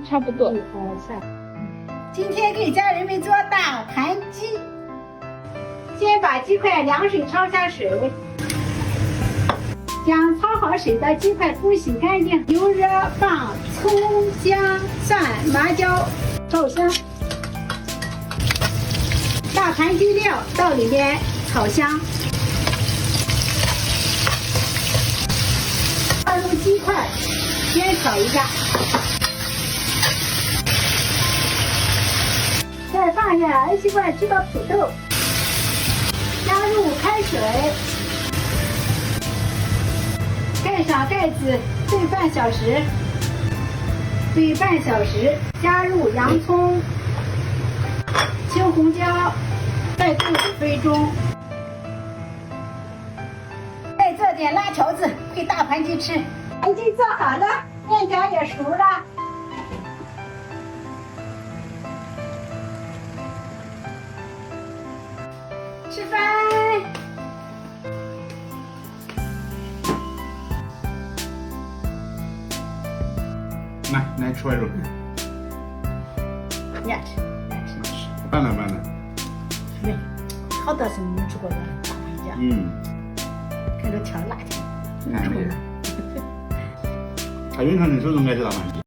差不多。今天给家人们做大盘鸡。先把鸡块凉水焯下水，将焯好水的鸡块冲洗干净，油热放葱、姜、蒜、麻椒炒香，大盘鸡料到里面炒香，放入鸡块，先炒一下。再放下儿媳妇吃的土豆，加入开水，盖上盖子炖半小时。炖半小时，加入洋葱、青红椒，再炖5分钟。再做点辣条子配大盘鸡吃。盘鸡做好了，面条也熟了。吃饭。来吃块肉。你吃，吃。拌了。没，好多是没吃过的大盘鸡。看这条辣条。他原常人手中爱吃大盘鸡。